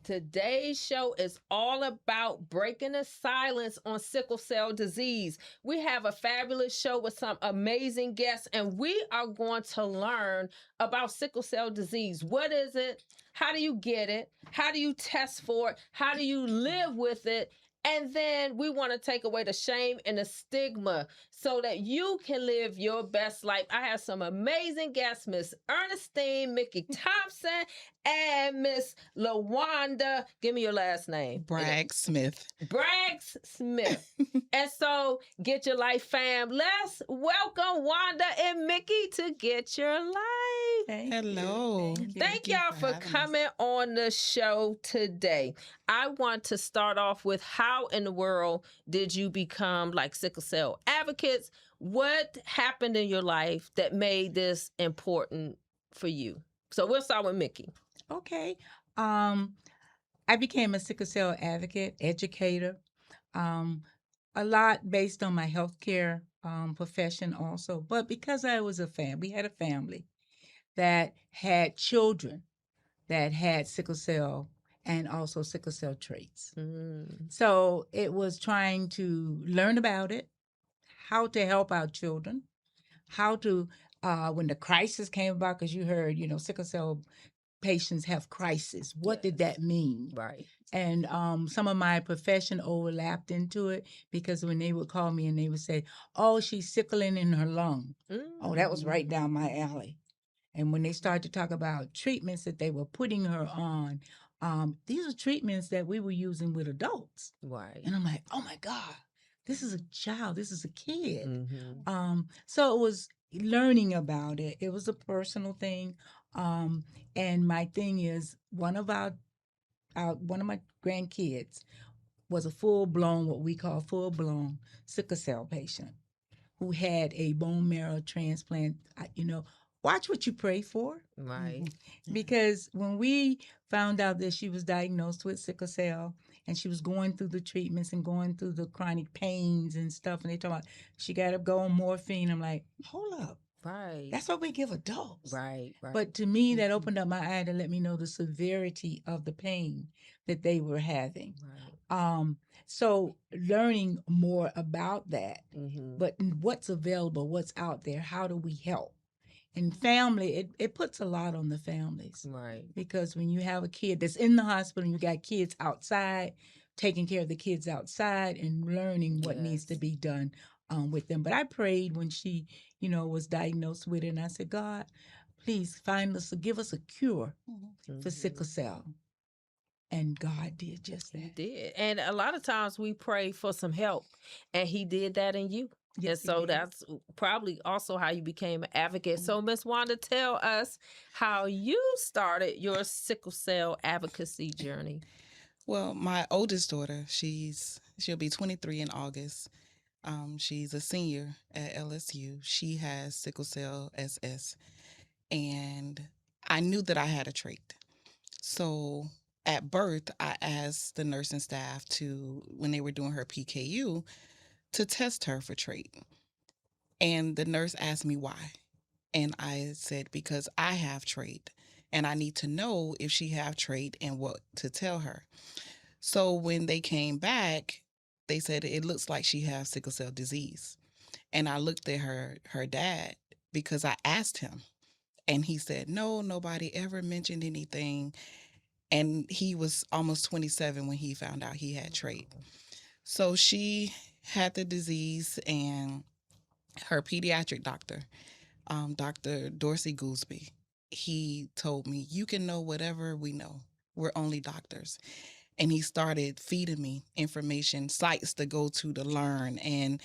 Today's show is all about breaking the silence on sickle cell disease. We have a fabulous show with some amazing guests, and we are going to learn about sickle cell disease. What is it? How do you get it? How do you test for it? How do you live with it? And then we want to take away the shame and the stigma so that you can live your best life. I have some amazing guests, Miss Earnestine Thompson and Miss LaWanda. Give me your last name. Bragg Smith. Bragg Smith. And so, Get Your Life fam, let's welcome Wanda and Mickey to Get Your Life. Hello. Thank y'all for coming on the show today. I want to start off with, how in the world did you become like sickle cell advocates? What happened in your life that made this important for you? So we'll start with Mickey. Okay. I became a sickle cell advocate, educator, a lot based on my healthcare profession also. But because I was we had a family that had children that had sickle cell and also sickle cell traits. So it was trying to learn about it, how to help our children, how to, when the crisis came about, because you heard, sickle cell patients have crisis. What did that mean? Right. And some of my profession overlapped into it, because when they would call me and they would say, oh, she's sickling in her lung. Oh, that was right down my alley. And when they started to talk about treatments that they were putting her on, these are treatments that we were using with adults. Right. And I'm like, oh my God, this is a child, this is a kid. So it was learning about it. It was a personal thing. And my thing is, one of my grandkids was a what we call full-blown sickle cell patient who had a bone marrow transplant. Watch what you pray for. Right. Because when we found out that she was diagnosed with sickle cell and she was going through the treatments and going through the chronic pains and stuff, and they talk about she got to go on morphine, I'm like, hold up. Right. That's what we give adults. Right. But to me, that opened up my eye to let me know the severity of the pain that they were having. Right. So learning more about that, but what's available, what's out there, how do we help? And family, it puts a lot on the families. Right. Because when you have a kid that's in the hospital and you got kids outside, taking care of the kids outside and learning what needs to be done with them. But I prayed when she, was diagnosed with it, and I said, God, please give us a cure for sickle cell. And God did just that. He did. And a lot of times we pray for some help, and he did that in you. Yes, and so that's probably also how you became an advocate. So Miss Wanda, tell us how you started your sickle cell advocacy journey. Well, my oldest daughter, she'll be 23 in August. She's a senior at LSU. She has sickle cell SS, and I knew that I had a trait. So at birth, I asked the nursing staff when they were doing her PKU, to test her for trait. And the nurse asked me why. And I said, because I have trait and I need to know if she have trait and what to tell her. So when they came back, they said, it looks like she has sickle cell disease. And I looked at her dad, because I asked him, and he said, no, nobody ever mentioned anything. And he was almost 27 when he found out he had trait. So she had the disease, and her pediatric doctor, Dr. Dorsey Goolsby, he told me, you can know whatever we know. We're only doctors. And he started feeding me information, sites to go to learn. And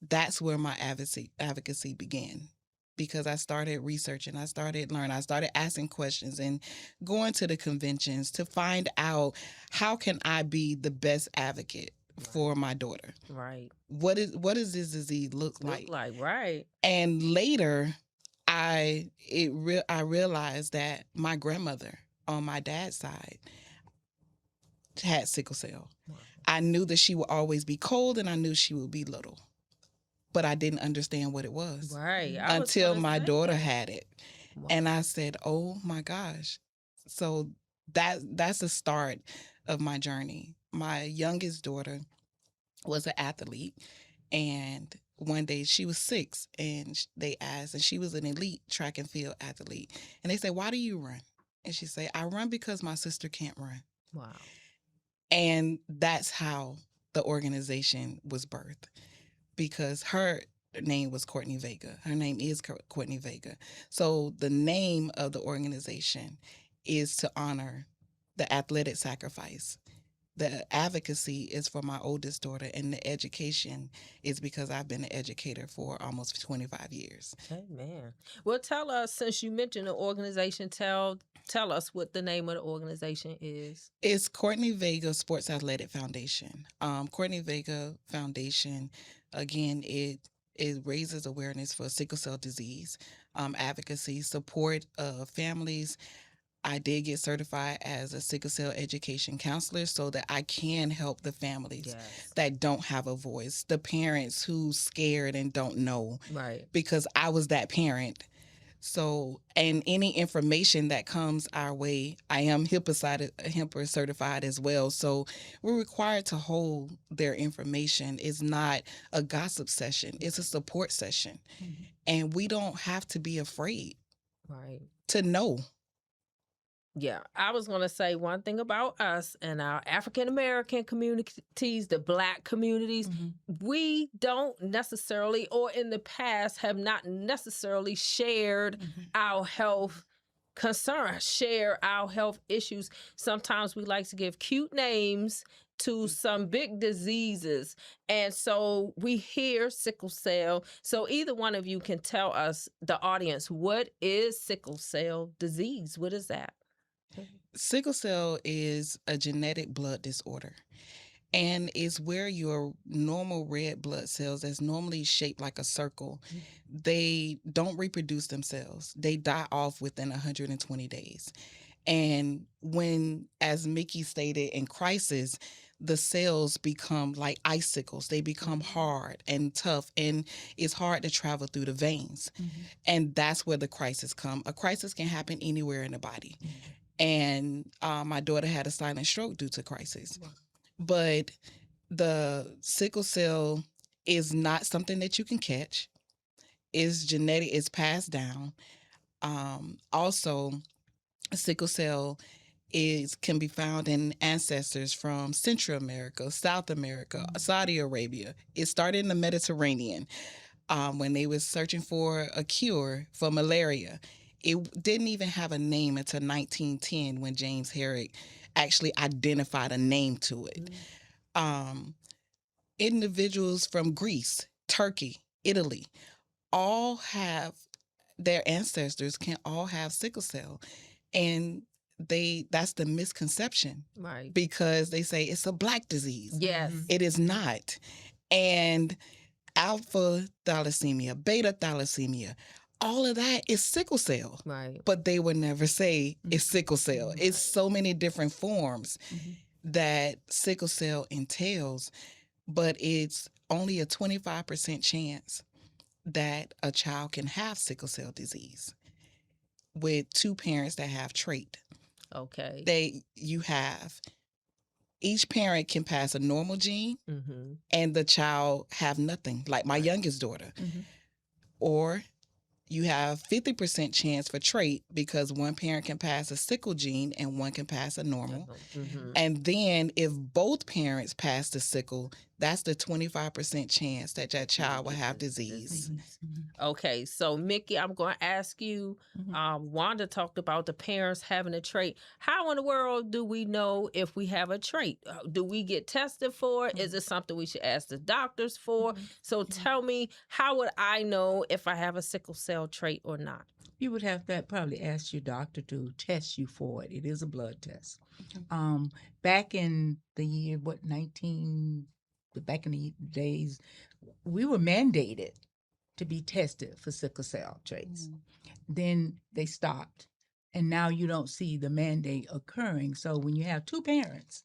that's where my advocacy began, because I started researching, I started learning, I started asking questions and going to the conventions to find out, how can I be the best advocate for my daughter? Right. What does this disease look like? Right. And later, I realized that my grandmother on my dad's side had sickle cell. Wow. I knew that she would always be cold, and I knew she would be little, but I didn't understand what it was. Right. Until my daughter had it. Wow. And I said, oh my gosh. So that's the start of my journey. My youngest daughter was an athlete, and one day she was 6, and they asked, and she was an elite track and field athlete, and they said, "Why do you run?" And she said, "I run because my sister can't run." Wow. And that's how the organization was birthed, because her name was Courtney Vega. Her name is Courtney Vega. So the name of the organization is to honor the athletic sacrifice. The advocacy is for my oldest daughter, and the education is because I've been an educator for almost 25 years. Amen. Well, tell us, since you mentioned the organization, tell us what the name of the organization is. It's Courtney Vega Sports Athletic Foundation. Courtney Vega Foundation, again, it raises awareness for sickle cell disease, advocacy, support of families. I did get certified as a sickle cell education counselor so that I can help the families Yes. that don't have a voice, the parents who's scared and don't know, Right. because I was that parent. So, and any information that comes our way, I am HIPAA certified as well. So we're required to hold their information. It's not a gossip session, it's a support session. Mm-hmm. And we don't have to be afraid Right. to know. Yeah, I was going to say one thing about us and our African American communities, the Black communities. Mm-hmm. We don't necessarily, or in the past, have not necessarily shared Mm-hmm. our health concerns, share our health issues. Sometimes we like to give cute names to some big diseases. And so we hear sickle cell. So either one of you can tell us, the audience, what is sickle cell disease? What is that? Sickle cell is a genetic blood disorder, and it's where your normal red blood cells, that's normally shaped like a circle, they don't reproduce themselves. They die off within 120 days. And when, as Mickey stated, in crisis, the cells become like icicles. They become hard and tough, and it's hard to travel through the veins. Mm-hmm. And that's where the crisis comes. A crisis can happen anywhere in the body. Mm-hmm. And my daughter had a silent stroke due to crisis. Wow. But the sickle cell is not something that you can catch. It's genetic, it's passed down. Also, sickle cell can be found in ancestors from Central America, South America, Saudi Arabia. It started in the Mediterranean when they was searching for a cure for malaria. It didn't even have a name until 1910 when James Herrick actually identified a name to it. Individuals from Greece, Turkey, Italy, all have, their ancestors can all have sickle cell. And that's the misconception. Right. Because they say it's a Black disease. Yes. It is not. And alpha thalassemia, beta thalassemia, all of that is sickle cell. Right. But they would never say it's sickle cell. It's so many different forms that sickle cell entails, but it's only a 25% chance that a child can have sickle cell disease with two parents that have trait. Okay. Each parent can pass a normal gene and the child have nothing, like my youngest daughter. Or you have 50% chance for trait because one parent can pass a sickle gene and one can pass a normal. And then if both parents pass the sickle, that's the 25% chance that child will have disease. Okay, so Mickey, I'm going to ask you, Wanda talked about the parents having a trait. How in the world do we know if we have a trait? Do we get tested for it? Is it something we should ask the doctors for? So tell me, how would I know if I have a sickle cell trait or not? You would have to probably ask your doctor to test you for it. It is a blood test. Back in the year, back in the days, we were mandated to be tested for sickle cell traits. Then they stopped, and now you don't see the mandate occurring. So when you have two parents,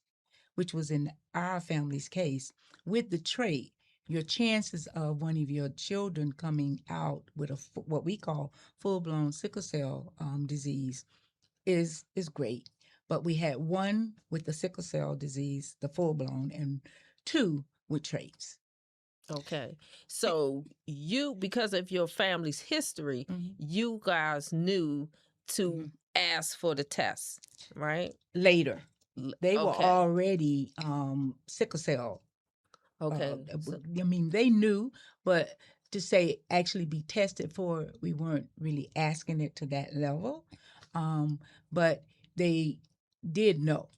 which was in our family's case, with the trait, your chances of one of your children coming out with what we call full-blown sickle cell disease is great. but we had one with the sickle cell disease, the full blown, and two with traits. Okay. So you, because of your family's history, Mhm. you guys knew to Mhm. ask for the test, right? Later, they were Okay. already sickle cell. Okay. I mean, they knew, but to say actually be tested for it, we weren't really asking it to that level. But they did know.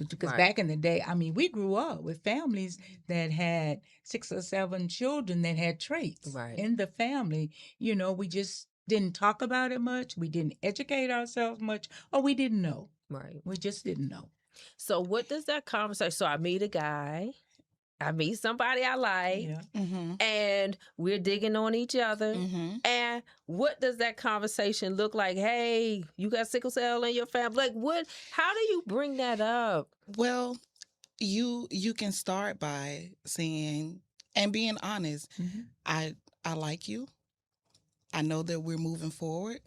Because Right. back in the day, I mean, we grew up with families that had 6 or 7 children that had traits Right. in the family. You know, we just didn't talk about it much. We didn't educate ourselves much, or we didn't know. Right. We just didn't know. So what does that conversation? So I meet a guy, I meet somebody I like, Yeah. Mhm. and we're digging on each other. Mhm. And what does that conversation look like? Hey, you got sickle cell in your family? Like what? How do you bring that up? Well, you can start by saying and being honest. Mhm. I like you. I know that we're moving forward.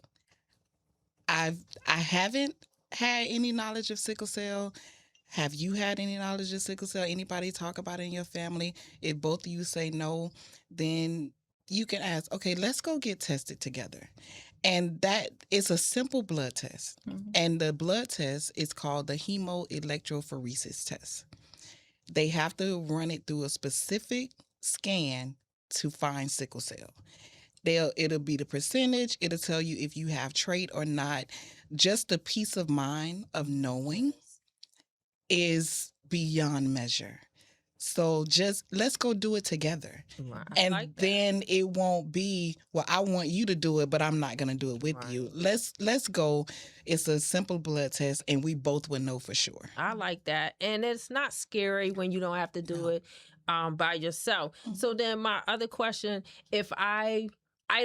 I haven't had any knowledge of sickle cell. Have you had any knowledge of sickle cell? Anybody talk about it in your family? If both of you say no, then you can ask, okay, let's go get tested together. And that is a simple blood test. Mhm. And the blood test is called the hemoelectrophoresis test. They have to run it through a specific scan to find sickle cell. It'll be the percentage, it'll tell you if you have trait or not. Just the peace of mind of knowing is beyond measure. So just let's go do it together. Right. I And like that. then it won't be, well, I want you to do it, but I'm not going to do it with Right. you. Let's go. It's a simple blood test and we both would know for sure. I like that. And it's not scary when you don't have to do No. it by yourself. So then my other question, if I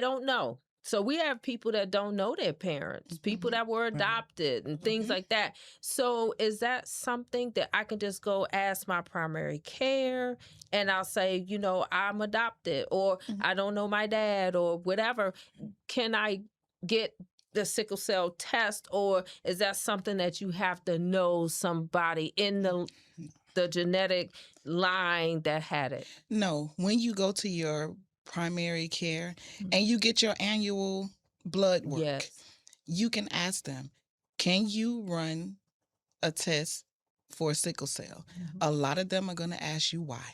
don't know. So we have people that don't know their parents, people that were adopted and things like that. So is that something that I can just go ask my primary care and I'll say, you know, I'm adopted or I don't know my dad or whatever. Can I get the sickle cell test, or is that something that you have to know somebody in the genetic line that had it? No, when you go to your primary care and you get your annual blood work, Yes. you can ask them, can you run a test for sickle cell? A lot of them are going to ask you why.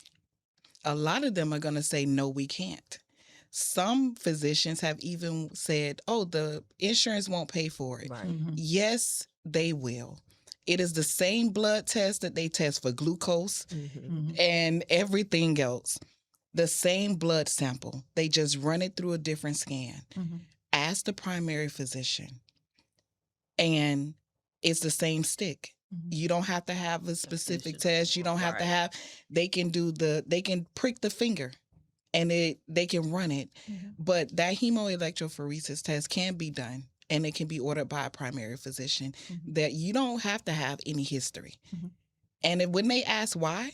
A lot of them are going to say, no, we can't. Some physicians have even said, oh, the insurance won't pay for it. Right. Yes, they will. It is the same blood test that they test for glucose and everything else. The same blood sample. They just run it through a different scan. Ask the primary physician. And it's the same stick. You don't have to have a specific test. You don't have to have, they can prick the finger and they can run it. But that hemoelectrophoresis test can be done and it can be ordered by a primary physician that you don't have to have any history. And when they ask why,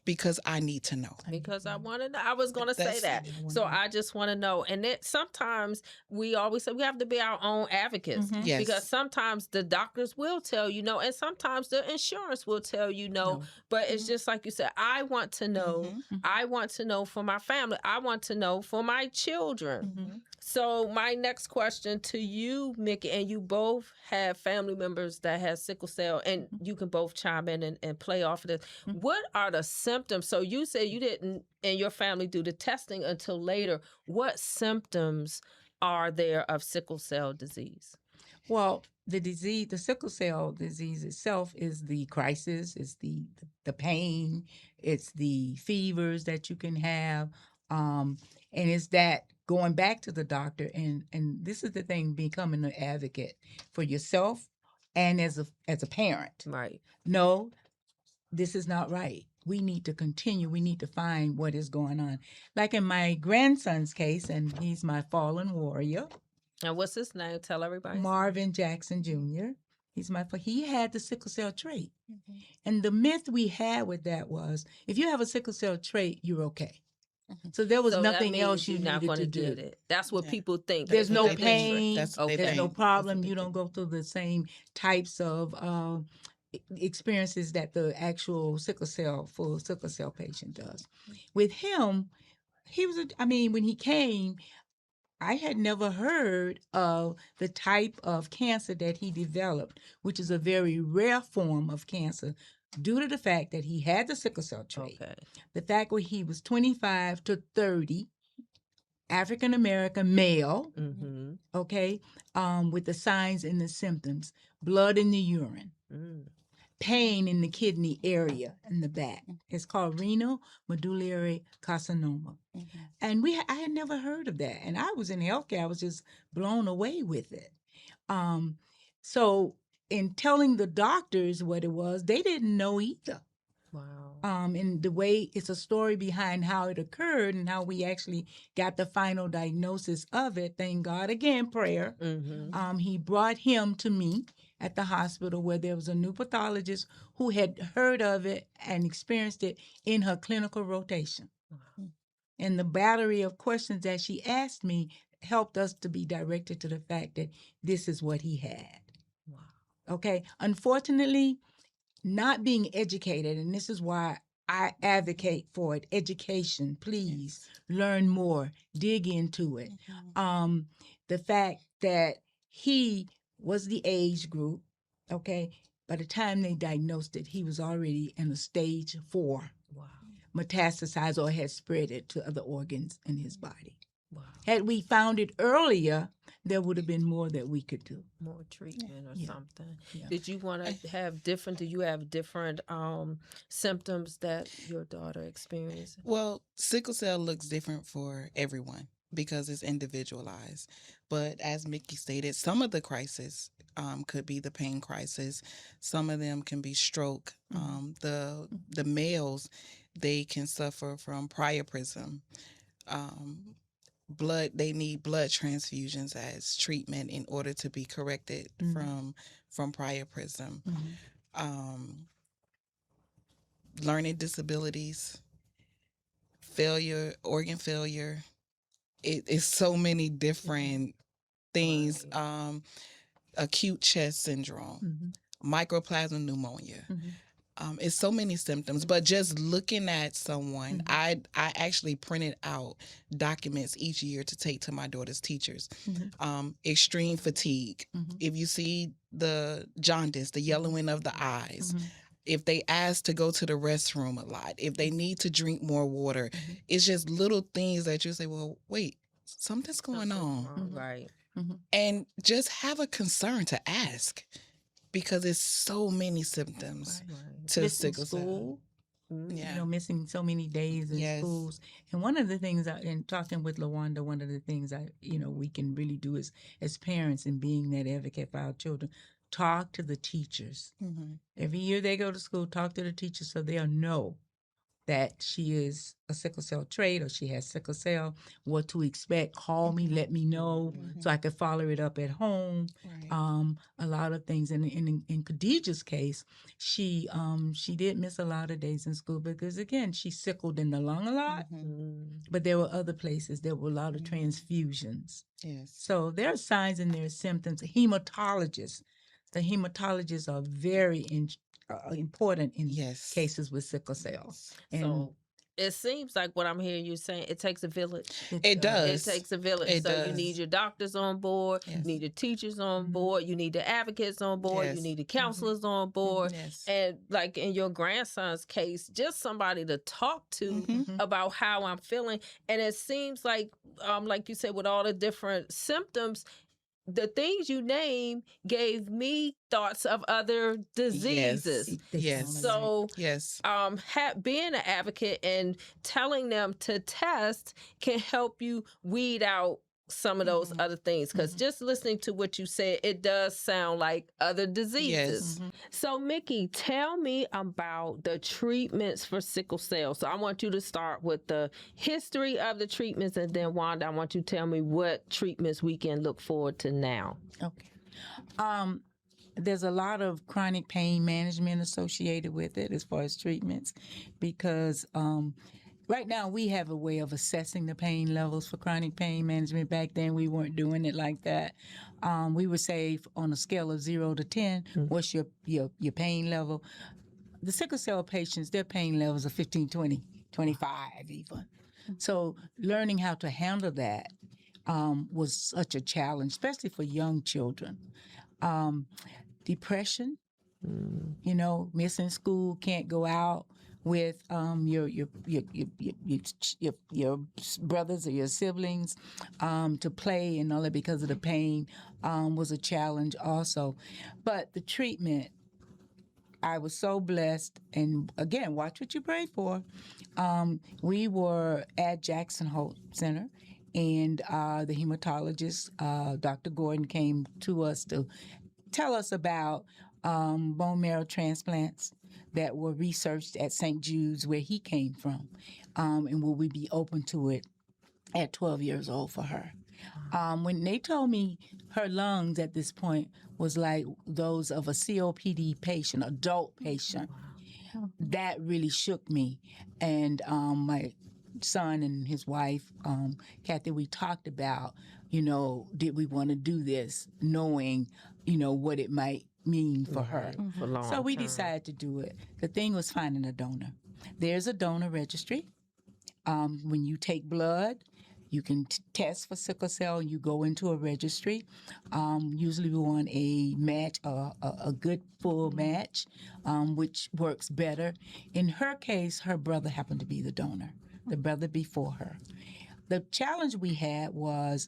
because I need to know. Because I want to know. I was going to say That's- that. So I just want to know. And sometimes we always say we have to be our own advocates. Yes. Because sometimes the doctors will tell you no, and sometimes the insurance will tell you no. But it's just like you said, I want to know. I want to know for my family. I want to know for my children. So my next question to you, Mickey, and you both have family members that have sickle cell, and you can both chime in and play off of this. What are the symptoms? So you said you didn't in your family do the testing until later. What symptoms are there of sickle cell disease? Well, the sickle cell disease itself is the crisis, it's the pain, it's the fevers that you can have, and it's that going back to the doctor and this is the thing, becoming an advocate for yourself and as a parent. Right. No, this is not right. We need to continue. We need to find what is going on. Like in my grandson's case, and he's my fallen warrior. And what's his name? Tell everybody. Marvin Jackson Jr. He had the sickle cell trait. And the myth we had with that was, if you have a sickle cell trait, you're okay. So there was So that nothing means else you you're not needed gonna to do. Get it. That's what people think. There's no what they think. pain. That's what they There's no think. problem. That's what You they don't go through the same types of experiences that the actual full sickle cell patient does. With him, when he came, I had never heard of the type of cancer that he developed, which is a very rare form of cancer due to the fact that he had the sickle cell trait. Okay. The fact that he was 25 to 30, African American male, Mm-hmm. okay, with the signs and the symptoms: blood in the urine, pain in the kidney area in the back. It's called renal medullary carcinoma. And I had never heard of that. And I was in healthcare. I was just blown away with it. So in telling the doctors what it was, they didn't know either. Wow. And the way it's a story behind how it occurred and how we actually got the final diagnosis of it. Thank God, again, prayer. Mm-hmm. He brought him to me at the hospital where there was a new pathologist who had heard of it and experienced it in her clinical rotation. And the battery of questions that she asked me helped us to be directed to the fact that this is what he had. Wow. Okay. Unfortunately, not being educated, and this is why I advocate for it. Education, please learn more, dig into it. The fact that he was the age group, okay, by the time they diagnosed it, he was already in a stage 4. Wow. Metastasized or had spread it to other organs in his body. Wow. Had we found it earlier, there would have been more that we could do. More treatment or something. Yeah. Did you want to have different? Do you have different symptoms that your daughter experienced? Well, sickle cell looks different for everyone because it's individualized. But as Mickey stated, some of the crises could be the pain crisis. Some of them can be stroke. The males, they can suffer from priapism. They need blood transfusions as treatment in order to be corrected from priapism. Learning disabilities, organ failure. It is so many different things. Right. Acute chest syndrome, mycoplasma pneumonia. It's so many symptoms, but just looking at someone, I actually printed out documents each year to take to my daughter's teachers. Extreme fatigue. If you see the jaundice, the yellowing of the eyes, if they ask to go to the restroom a lot, if they need to drink more water, it's just little things that you say, well, wait, something's going on. Right. And just have a concern to ask. Because it's so many symptoms to missing sickle school, cell. Missing so many days in schools. And one of the things, in talking with LaWanda, one of the things we can really do is, as parents and being that advocate for our children, talk to the teachers. Every year they go to school, talk to the teachers so they'll know that she is a sickle cell trait or she has sickle cell, what to expect. Call me, let me know so I could follow it up at home. Right. A lot of things. And in Khadijah's case, she did miss a lot of days in school because, again, she sickled in the lung a lot, but there were other places. There were a lot of transfusions. Yes. So there are signs and there are symptoms. The hematologists are very important in cases with sickle cell. And so it seems like what I'm hearing you saying, it takes a village. It does. It takes a village. You need your doctors on board, you need the teachers on board, you need the advocates on board, you need the counselors on board. And like in your grandson's case, just somebody to talk to about how I'm feeling. And it seems like you said, with all the different symptoms, the things you name gave me thoughts of other diseases. Yes. So, being an advocate and telling them to test can help you weed out some of those other things. Because just listening to what you said, it does sound like other diseases. So, Mickey, tell me about the treatments for sickle cell. So, I want you to start with the history of the treatments, and then Wanda, I want you to tell me what treatments we can look forward to now. Okay. There's a lot of chronic pain management associated with it as far as treatments, because right now we have a way of assessing the pain levels for chronic pain management. Back then we weren't doing it like that. We would say on a scale of 0 to 10, what's your pain level? The sickle cell patients, their pain levels are 15, 20, 25 even. So learning how to handle that was such a challenge, especially for young children. Depression, missing school, can't go out with your brothers or your siblings to play and all that because of the pain was a challenge also. But the treatment, I was so blessed, and again, watch what you pray for. We were at Jackson Holt Center, and the hematologist, Dr. Gordon, came to us to tell us about bone marrow transplants that were researched at St. Jude's, where he came from, and will we be open to it at 12 years old for her. When they told me her lungs at this point was like those of a COPD patient, adult patient, that really shook me. And my son and his wife, Kathy, we talked about, did we want to do this, knowing, what it might mean for her. So we decided to do it. The thing was finding a donor. There's a donor registry. When you take blood, you can test for sickle cell. You go into a registry. Usually we want a match, a good full match, which works better. In her case, her brother happened to be the donor, the brother before her. The challenge we had was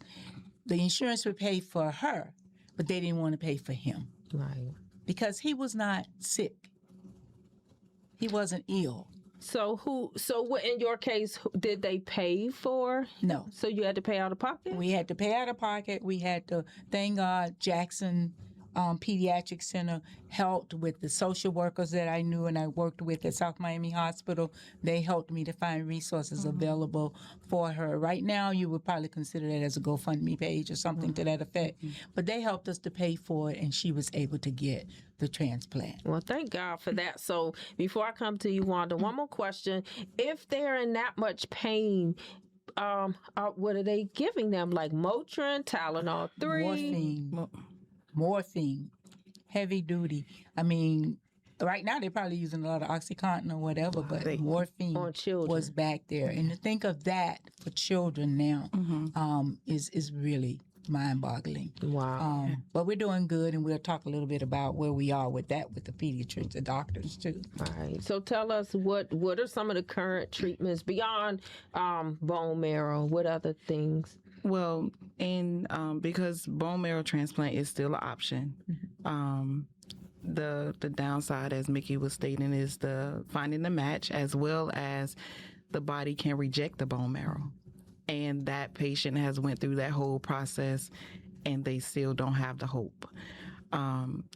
the insurance would pay for her, but they didn't want to pay for him. Right. Because he was not sick. He wasn't ill. So what in your case did they pay for? No. So you had to pay out of pocket? We had to pay out of pocket. We had to, thank God, Jackson Pediatric Center helped with the social workers that I knew and I worked with at South Miami Hospital. They helped me to find resources available for her. Right now, you would probably consider that as a GoFundMe page or something to that effect. But they helped us to pay for it, and she was able to get the transplant. Well, thank God for that. So before I come to you, Wanda, one more question. If they're in that much pain, what are they giving them? Like Motrin, Tylenol 3? Morphine, heavy duty. I mean, right now they're probably using a lot of OxyContin or whatever, but morphine was back there. And to think of that for children now is really mind-boggling. Wow. But we're doing good, and we'll talk a little bit about where we are with that with the pediatricians, the doctors too. All right. So tell us what are some of the current treatments beyond bone marrow? What other things? Well, and because bone marrow transplant is still an option, the downside, as Mickey was stating, is the finding the match, as well as the body can reject the bone marrow, and that patient has went through that whole process, and they still don't have the hope.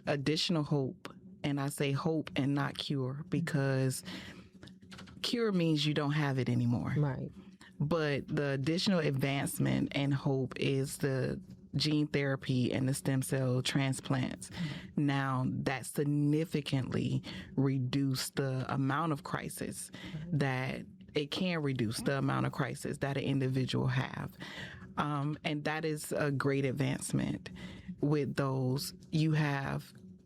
Additional hope, and I say hope and not cure, because cure means you don't have it anymore. Right. But the additional advancement and hope is the gene therapy and the stem cell transplants. Now, that significantly reduced the amount of crisis that it can reduce the amount of crisis that an individual have. And that is a great advancement. With those, you have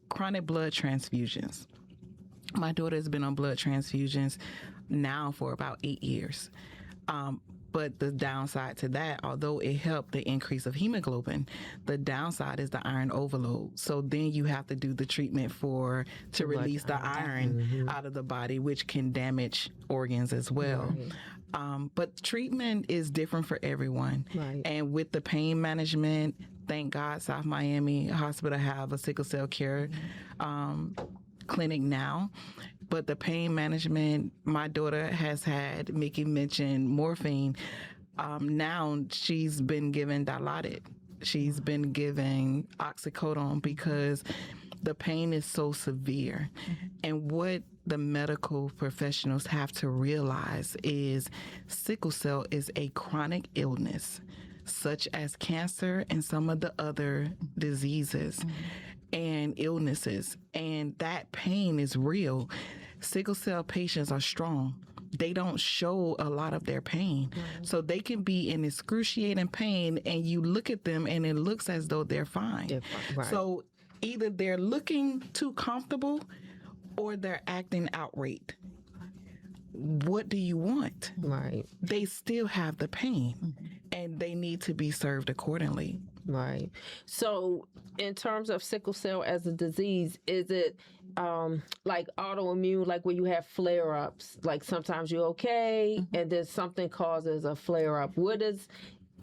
chronic blood transfusions. My daughter has been on blood transfusions now for about 8 years. But the downside to that, although it helped the increase of hemoglobin, the downside is the iron overload. So then you have to do the treatment to release the iron out of the body, which can damage organs as well. Right. But treatment is different for everyone. Right. And with the pain management, thank God South Miami Hospital have a sickle cell care clinic now. But the pain management, my daughter has had, Mickey mentioned morphine. Now she's been given Dilaudid. She's been given oxycodone because the pain is so severe. And what the medical professionals have to realize is sickle cell is a chronic illness, such as cancer and some of the other diseases and illnesses. And that pain is real. Sickle cell patients are strong. they don't show a lot of their pain. So they can be in excruciating pain, and you look at them and it looks as though they're fine. Right. So either they're looking too comfortable or they're acting outraged. What do you want? Right. They still have the pain, and they need to be served accordingly. Right. So, in terms of sickle cell as a disease, is it like autoimmune, like where you have flare ups? Like sometimes you're okay, and then something causes a flare up.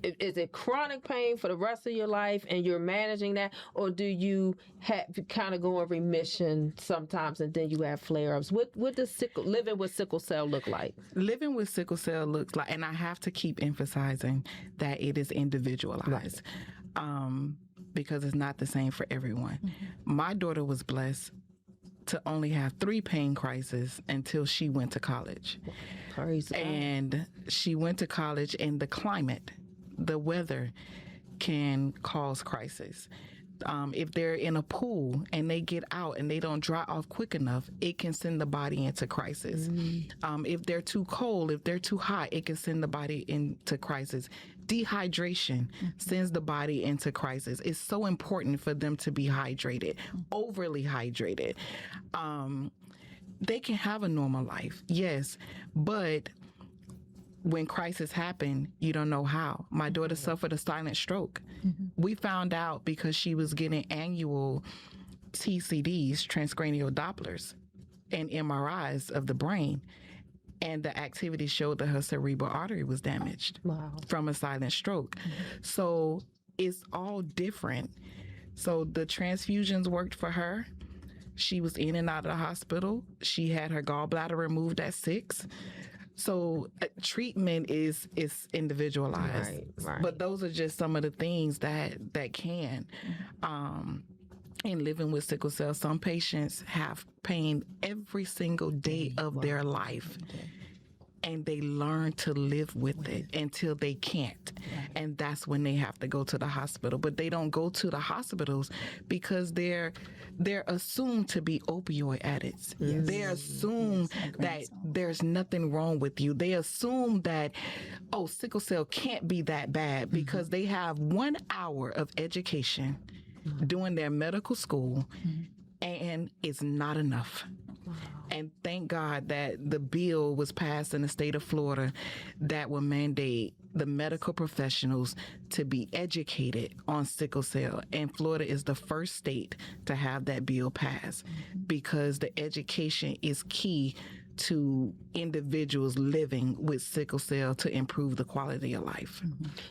Is it chronic pain for the rest of your life and you're managing that, or do you kind of go in remission sometimes and then you have flare-ups? What does living with sickle cell look like? Living with sickle cell looks like, and I have to keep emphasizing that it is individualized, because it's not the same for everyone. My daughter was blessed to only have 3 pain crises until she went to college. Praise God. And she went to college, and the climate, the weather can cause crisis. If they're in a pool and they get out and they don't dry off quick enough, it can send the body into crisis. If they're too cold, if they're too hot, it can send the body into crisis. Dehydration sends the body into crisis. It's so important for them to be hydrated, overly hydrated. They can have a normal life, yes, but when crisis happen, you don't know how. My daughter suffered a silent stroke. We found out because she was getting annual TCDs, transcranial Dopplers, and MRIs of the brain. And the activity showed that her cerebral artery was damaged from a silent stroke. So it's all different. So the transfusions worked for her. She was in and out of the hospital. She had her gallbladder removed at 6. So treatment is individualized, Right. But those are just some of the things that can. In living with sickle cell, some patients have pain every single day of their life, and they learn to live with it until they can't, and that's when they have to go to the hospital. But they don't go to the hospitals because they're assumed to be opioid addicts. They assume that there's nothing wrong with you. They assume that, sickle cell can't be that bad because they have 1 hour of education doing their medical school, and it's not enough. And thank God that the bill was passed in the state of Florida that will mandate the medical professionals to be educated on sickle cell. And Florida is the first state to have that bill passed because the education is key to individuals living with sickle cell to improve the quality of life.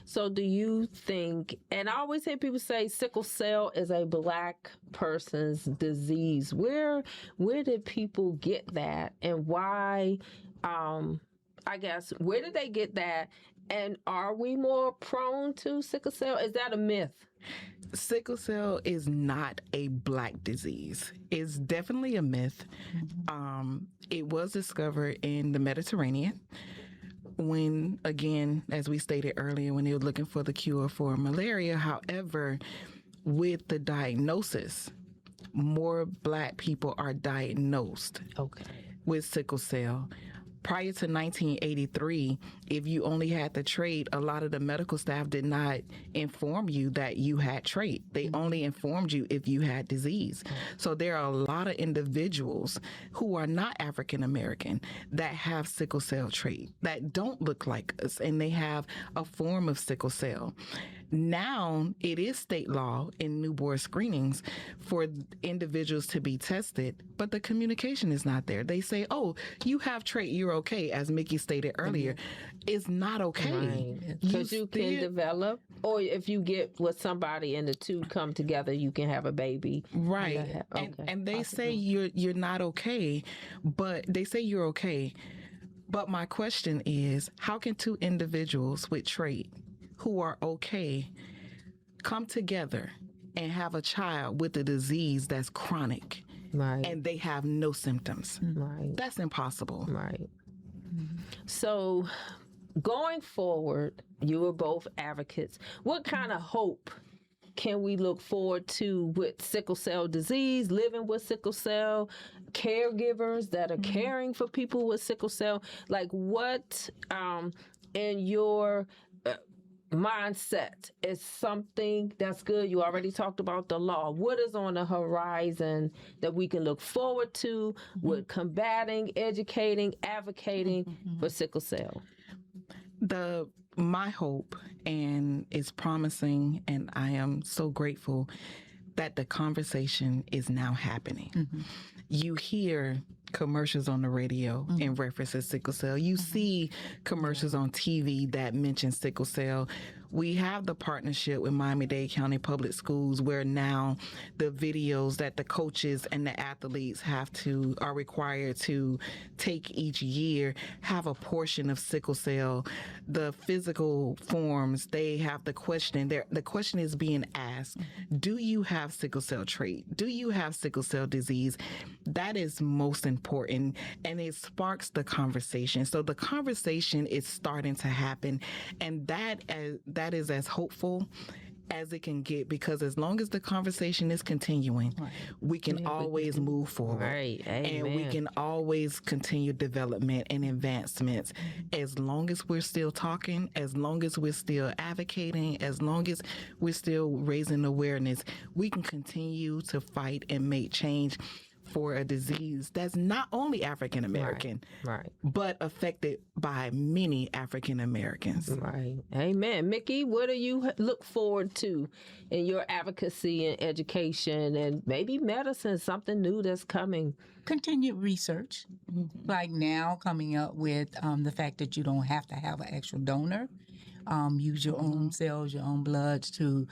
So do you think, and I always hear people say sickle cell is a Black person's disease. Where did people get that, and why, I guess, where did they get that? And are we more prone to sickle cell? Is that a myth? Sickle cell is not a Black disease. It's definitely a myth. It was discovered in the Mediterranean when, again, as we stated earlier, when they were looking for the cure for malaria. However, with the diagnosis, more Black people are diagnosed with sickle cell. Prior to 1983, if you only had the trait, a lot of the medical staff did not inform you that you had trait. They only informed you if you had disease. So there are a lot of individuals who are not African American that have sickle cell trait that don't look like us, and they have a form of sickle cell. Now it is state law in newborn screenings for individuals to be tested, but the communication is not there. They say, you have trait, you're okay, as Mickey stated earlier. It's not okay. Because you can develop, or if you get with somebody and the two come together, you can have a baby. Right. And they say you're not okay, but they say you're okay. But my question is, how can 2 individuals with trait who are okay come together and have a child with a disease that's chronic and they have no symptoms? That's impossible. So going forward, you are both advocates. What kind of hope can we look forward to with sickle cell disease, living with sickle cell, caregivers that are caring for people with sickle cell? Like, what in your mindset is something that's good? You already talked about the law. What is on the horizon that we can look forward to with combating, educating, advocating for sickle cell? My hope, and it's promising, and I am so grateful that the conversation is now happening. You hear commercials on the radio in reference to sickle cell. You see commercials on TV that mention sickle cell. We have the partnership with Miami-Dade County Public Schools, where now the videos that the coaches and the athletes are required to take each year have a portion of sickle cell. The physical forms, they have the question. The question is being asked, do you have sickle cell trait? Do you have sickle cell disease? That is most important, and it sparks the conversation. So the conversation is starting to happen, and that is as hopeful as it can get, because as long as the conversation is continuing, we can always move forward. Right. Amen. And we can always continue development and advancements. As long as we're still talking, as long as we're still advocating, as long as we're still raising awareness, we can continue to fight and make change for a disease that's not only African American, right, but affected by many African Americans. Right. Amen. Mickey, what do you look forward to in your advocacy and education and maybe medicine, something new that's coming? Continued research, like now coming up with the fact that you don't have to have an actual donor. Use your own cells, your own bloods to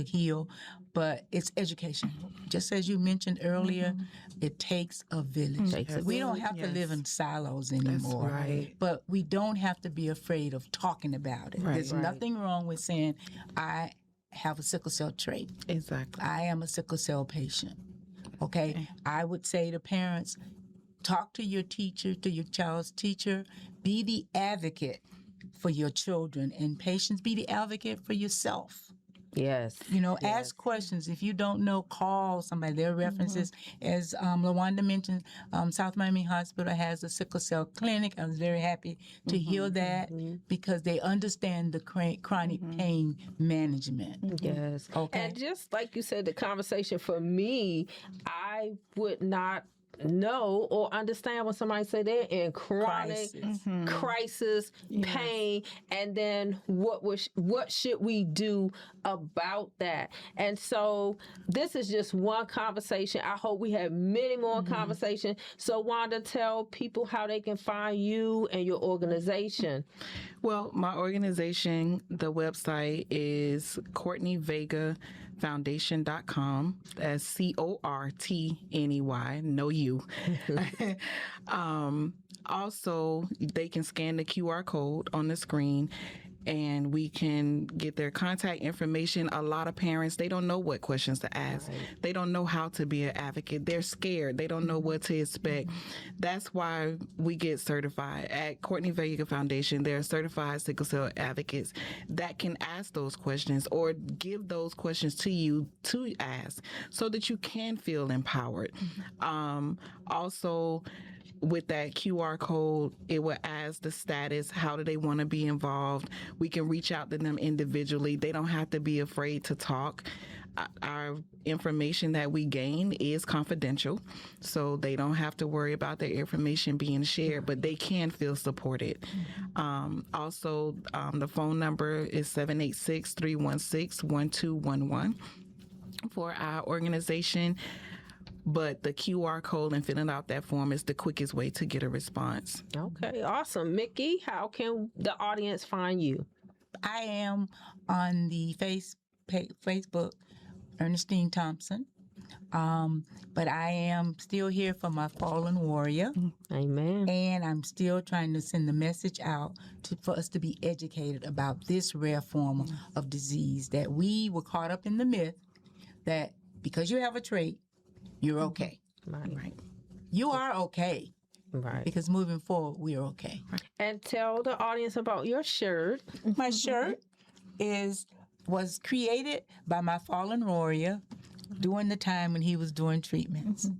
heal, but it's education. Just as you mentioned earlier, it takes a village. We don't have to live in silos anymore. That's right. But we don't have to be afraid of talking about it. Right. There's nothing wrong with saying, I have a sickle cell trait. Exactly. I am a sickle cell patient. Okay? I would say to parents, talk to your teacher, to your child's teacher, be the advocate for your children, and patients, be the advocate for yourself. Yes. Ask questions. If you don't know, call somebody. There are references. As LaWanda mentioned, South Miami Hospital has a sickle cell clinic. I was very happy to hear that because they understand the chronic pain management. Yes. Okay. And just like you said, the conversation for me, I would not know or understand when somebody say they're in chronic crisis, pain, and then what should we do about that? And so this is just one conversation. I hope we have many more conversations. So Wanda, tell people how they can find you and your organization. Well, my organization, the website is CourtneyVegaFoundation.com. That's CORTNEY, no U. Also, they can scan the QR code on the screen and we can get their contact information. A lot of parents, they don't know what questions to ask. Right. They don't know how to be an advocate. They're scared. They don't know what to expect. That's why we get certified. At Courtney Vega Foundation, there are certified sickle cell advocates that can ask those questions or give those questions to you to ask so that you can feel empowered. Also, with that QR code, it will ask the status, how do they want to be involved. We can reach out to them individually. They don't have to be afraid to talk. Our information that we gain is confidential, so they don't have to worry about their information being shared, but they can feel supported. Also, the phone number is 786-316-1211 for our organization. But the QR code and filling out that form is the quickest way to get a response. Okay, awesome. Mickey, how can the audience find you? I am on the Facebook, Earnestine Thompson. But I am still here for my fallen warrior. Amen. And I'm still trying to send the message out for us to be educated about this rare form of disease, that we were caught up in the myth that because you have a trait, you're okay. Right. You are okay. Right. Because moving forward, we are okay. And tell the audience about your shirt. My shirt was created by my fallen warrior, during the time when he was doing treatments.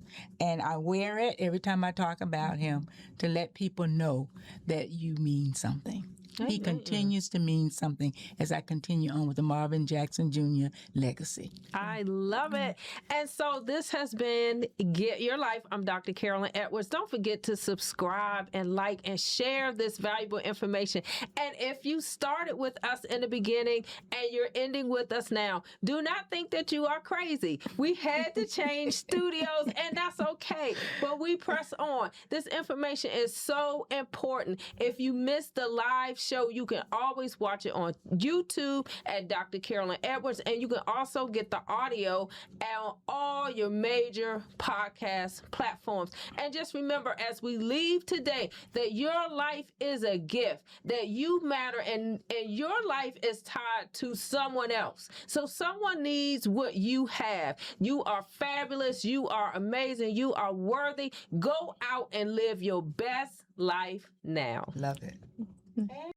And I wear it every time I talk about him to let people know that you mean something. He continues to mean something as I continue on with the Marvin Jackson Jr. legacy. I love it. And so this has been Get Your Life. I'm Dr. Carolyn Edwards. Don't forget to subscribe and like and share this valuable information. And if you started with us in the beginning and you're ending with us now, do not think that you are crazy. We had to change studios, and that's okay. But we press on. This information is so important. If you missed the live show, you can always watch it on YouTube at Dr. Carolyn Edwards, and you can also get the audio on all your major podcast platforms. And just remember, as we leave today, that your life is a gift, that you matter, and your life is tied to someone else. So someone needs what you have. You are fabulous. You are amazing. You are worthy. Go out and live your best life now. Love it.